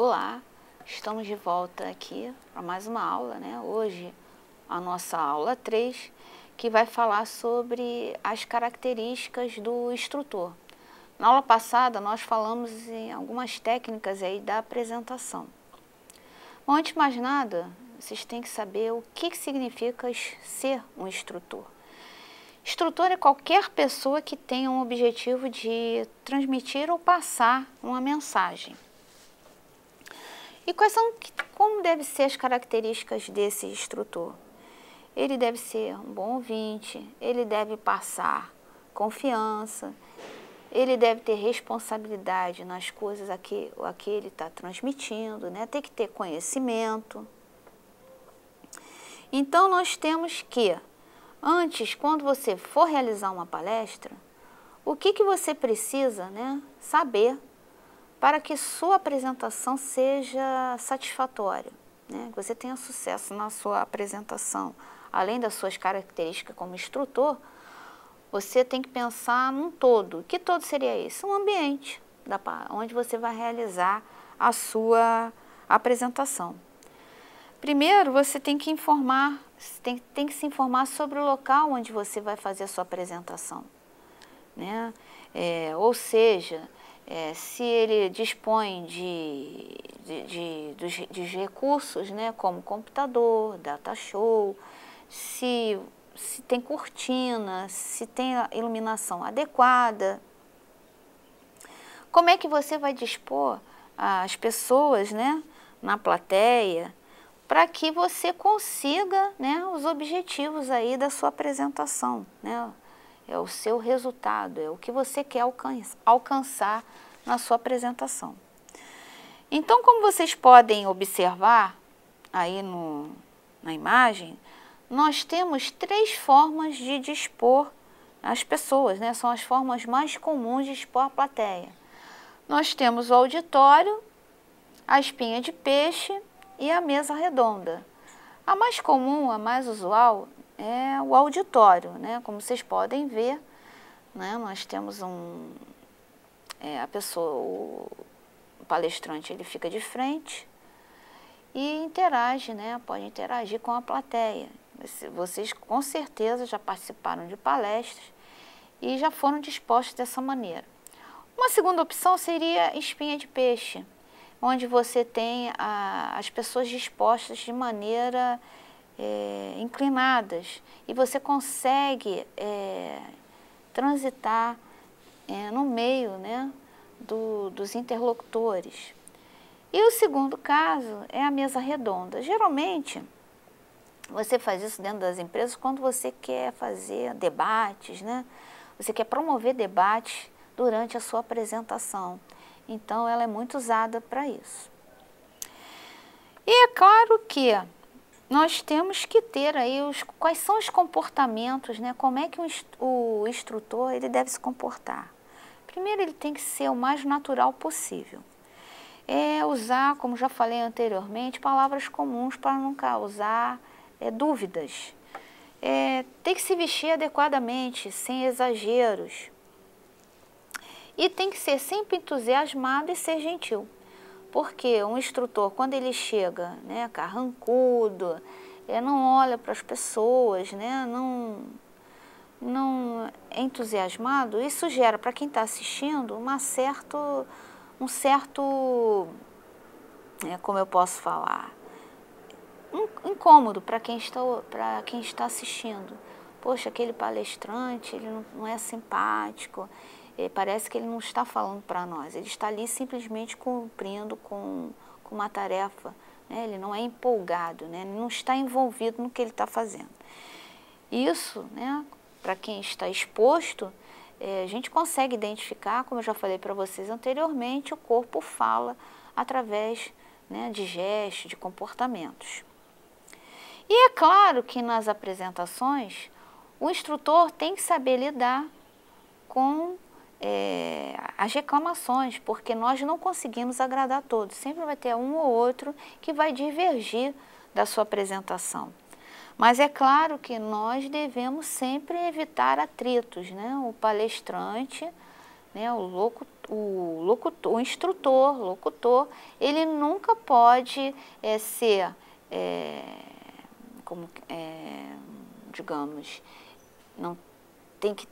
Olá, estamos de volta aqui para mais uma aula, né? Hoje a nossa aula 3, que vai falar sobre as características do instrutor. Na aula passada nós falamos em algumas técnicas aí da apresentação. Bom, antes de mais nada, vocês têm que saber o que significa ser um instrutor. Instrutor é qualquer pessoa que tenha um objetivo de transmitir ou passar uma mensagem. E como devem ser as características desse instrutor? Ele deve ser um bom ouvinte, ele deve passar confiança, ele deve ter responsabilidade nas coisas a que ele está transmitindo, né? Tem que ter conhecimento. Então, nós temos que, antes, quando você for realizar uma palestra, o que você precisa, né, saber para que sua apresentação seja satisfatória, né? Que você tenha sucesso na sua apresentação. Além das suas características como instrutor, você tem que pensar num todo. Que todo seria esse? Um ambiente onde você vai realizar a sua apresentação. Primeiro, você tem que tem que se informar sobre o local onde você vai fazer a sua apresentação, né? Ou seja, se ele dispõe de recursos, né, como computador, data show, se tem cortina, se tem a iluminação adequada. Como é que você vai dispor as pessoas, né, na plateia, para que você consiga, né, os objetivos aí da sua apresentação, né? É o seu resultado, é o que você quer alcançar na sua apresentação. Então, como vocês podem observar aí na imagem, nós temos 3 formas de dispor as pessoas, né? São as formas mais comuns de dispor a plateia. Nós temos o auditório, a espinha de peixe e a mesa redonda. A mais comum, a mais usual, é o auditório, né? Como vocês podem ver, né? Nós temos o palestrante, ele fica de frente e interage, né? Pode interagir com a plateia. Vocês com certeza já participaram de palestras e já foram dispostos dessa maneira. Uma segunda opção seria espinha de peixe, onde você tem as pessoas dispostas de maneira inclinadas e você consegue transitar no meio, né, dos interlocutores. E o segundo caso é a mesa redonda. Geralmente, você faz isso dentro das empresas quando você quer fazer debates, né? Você quer promover debates durante a sua apresentação. Então, ela é muito usada para isso. E é claro que nós temos que ter aí quais são os comportamentos, né? Como é que o instrutor ele deve se comportar. Primeiro, ele tem que ser o mais natural possível. Usar, como já falei anteriormente, palavras comuns para não causar dúvidas. Tem que se vestir adequadamente, sem exageros. E tem que ser sempre entusiasmado e ser gentil. Porque um instrutor, quando ele chega, né, carrancudo, não olha para as pessoas, né, não é entusiasmado, isso gera para quem está assistindo um certo, como eu posso falar, incômodo para quem está assistindo. Poxa, aquele palestrante, ele não é simpático. Parece que ele não está falando para nós, ele está ali simplesmente cumprindo com uma tarefa, né? Ele não é empolgado, né? Ele não está envolvido no que ele está fazendo. Isso, né, para quem está exposto, a gente consegue identificar, como eu já falei para vocês anteriormente, o corpo fala através, né, de gestos, de comportamentos. E é claro que nas apresentações, o instrutor tem que saber lidar com as reclamações, porque nós não conseguimos agradar a todos. Sempre vai ter um ou outro que vai divergir da sua apresentação. Mas é claro que nós devemos sempre evitar atritos, né? O palestrante, né, o instrutor, locutor, ele nunca pode ser, digamos, não tem que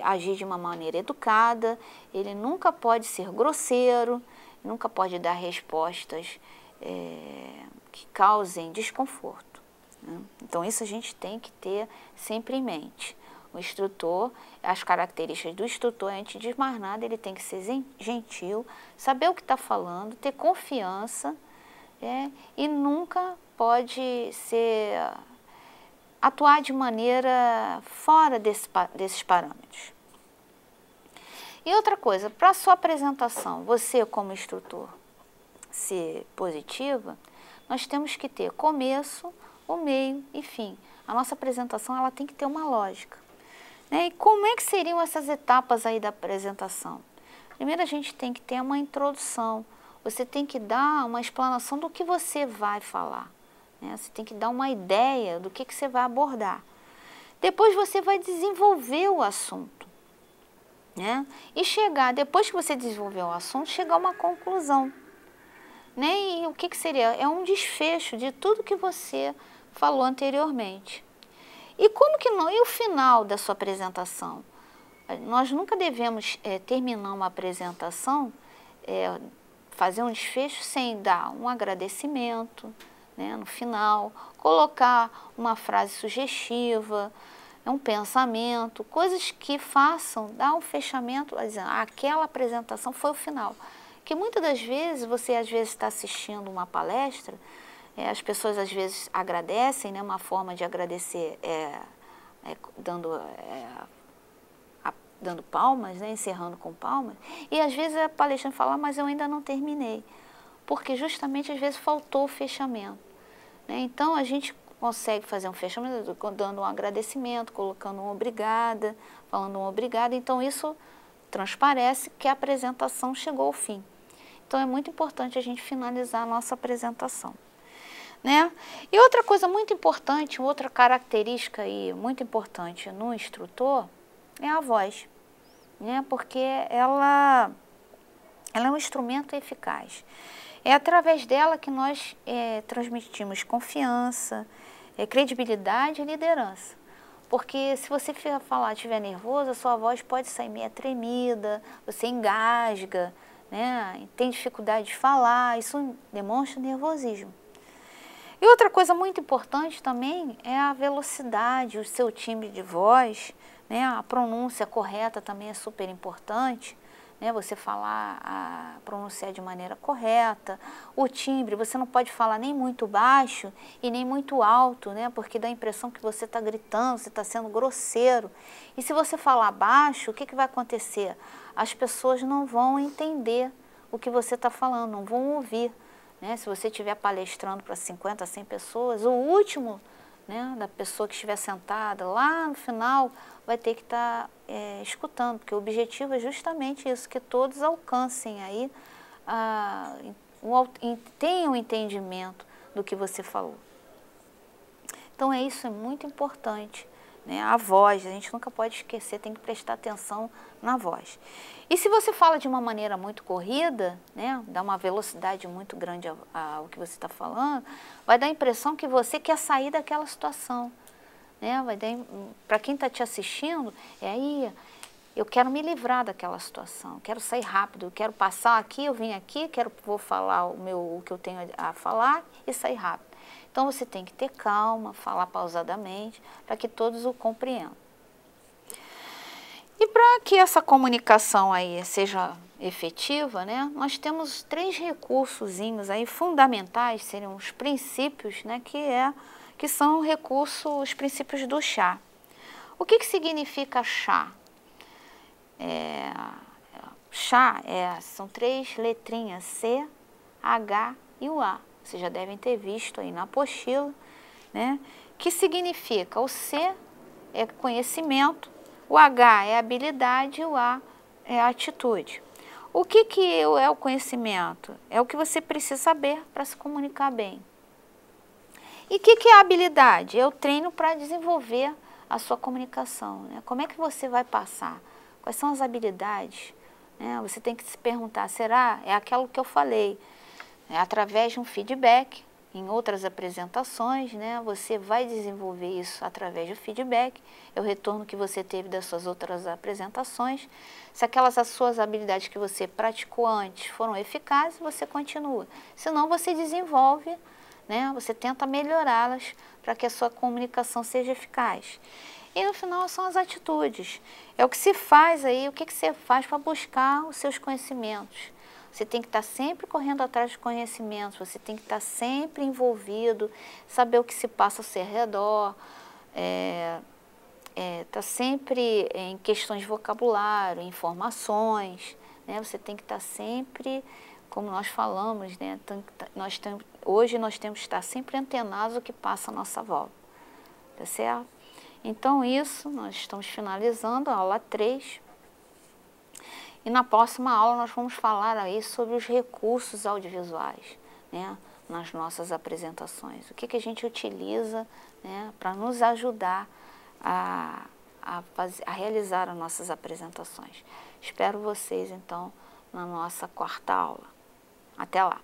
agir de uma maneira educada, ele nunca pode ser grosseiro, nunca pode dar respostas que causem desconforto, né? Então isso a gente tem que ter sempre em mente. O instrutor, as características do instrutor, antes de mais nada, ele tem que ser gentil, saber o que está falando, ter confiança, e nunca pode atuar de maneira fora desses parâmetros. E outra coisa, para a sua apresentação, você como instrutor ser positiva, nós temos que ter começo, o meio e fim. A nossa apresentação ela tem que ter uma lógica, né? E como é que seriam essas etapas aí da apresentação? Primeiro a gente tem que ter uma introdução, você tem que dar uma explanação do que você vai falar, né? Você tem que dar uma ideia do que você vai abordar. Depois você vai desenvolver o assunto, né? E depois que você desenvolver o assunto, chegar a uma conclusão, né? E o que seria? É um desfecho de tudo que você falou anteriormente. E como que não? E o final da sua apresentação? Nós nunca devemos terminar uma apresentação, fazer um desfecho sem dar um agradecimento, né, no final, colocar uma frase sugestiva, um pensamento, coisas que façam dar um fechamento, dizendo, aquela apresentação foi o final. Que muitas das vezes, você às vezes está assistindo uma palestra, as pessoas às vezes agradecem, né, uma forma de agradecer dando palmas, né, encerrando com palmas, e às vezes a palestrante fala, mas eu ainda não terminei, porque justamente às vezes faltou o fechamento, né? Então a gente consegue fazer um fechamento dando um agradecimento, colocando um obrigada, falando um obrigado, então isso transparece que a apresentação chegou ao fim. Então é muito importante a gente finalizar a nossa apresentação, né? E outra coisa muito importante, outra característica aí muito importante no instrutor é a voz, né? Porque ela é um instrumento eficaz. É através dela que nós transmitimos confiança, credibilidade e liderança. Porque se você estiver nervoso, a sua voz pode sair meio tremida, você engasga, né? Tem dificuldade de falar, isso demonstra nervosismo. E outra coisa muito importante também é a velocidade, o seu timbre de voz, né? A pronúncia correta também é super importante, né? Você pronunciar de maneira correta. O timbre, você não pode falar nem muito baixo e nem muito alto, né? Porque dá a impressão que você está gritando, você está sendo grosseiro. E se você falar baixo, o que vai acontecer? As pessoas não vão entender o que você está falando, não vão ouvir, né? Se você estiver palestrando para 50, 100 pessoas, o último, né, da pessoa que estiver sentada lá no final vai ter que estar escutando, porque o objetivo é justamente isso, que todos alcancem aí, tenham entendimento do que você falou. Então isso é muito importante, né? A voz, a gente nunca pode esquecer, tem que prestar atenção na voz. E se você fala de uma maneira muito corrida, né, dá uma velocidade muito grande ao que você está falando, vai dar a impressão que você quer sair daquela situação, né? Para quem está te assistindo, eu quero me livrar daquela situação, quero sair rápido, eu quero passar aqui, eu vim aqui, vou falar o que eu tenho a falar e sair rápido. Então você tem que ter calma, falar pausadamente, para que todos o compreendam. E para que essa comunicação aí seja efetiva, né, nós temos 3 recursozinhos aí fundamentais, seriam os princípios, né, que são os princípios do chá. O que significa chá? Chá são 3 letrinhas, C, H e o A. Vocês já devem ter visto aí na apostila, né? Que significa, o C é conhecimento, o H é habilidade e o A é atitude. O que é o conhecimento? É o que você precisa saber para se comunicar bem. E o que é a habilidade? É o treino para desenvolver a sua comunicação, né? Como é que você vai passar? Quais são as habilidades né? Você tem que se perguntar, será? É aquilo que eu falei, é através de um feedback. Em outras apresentações, né, você vai desenvolver isso através do feedback, é o retorno que você teve das suas outras apresentações. Se aquelas as suas habilidades que você praticou antes foram eficazes, você continua. Se não, você desenvolve, né, você tenta melhorá-las para que a sua comunicação seja eficaz. E no final são as atitudes. É o que se faz aí, o que você faz para buscar os seus conhecimentos. Você tem que estar sempre correndo atrás de conhecimentos, você tem que estar sempre envolvido, saber o que se passa ao seu redor, estar sempre em questões de vocabulário, informações, né? Você tem que estar sempre, como nós falamos, né? Hoje nós temos que estar sempre antenados ao que passa à nossa volta, tá certo? Então isso, nós estamos finalizando a aula 3. E na próxima aula nós vamos falar aí sobre os recursos audiovisuais, né, nas nossas apresentações. O que a gente utiliza, né, para nos ajudar a realizar as nossas apresentações. Espero vocês, então, na nossa 4ª aula. Até lá!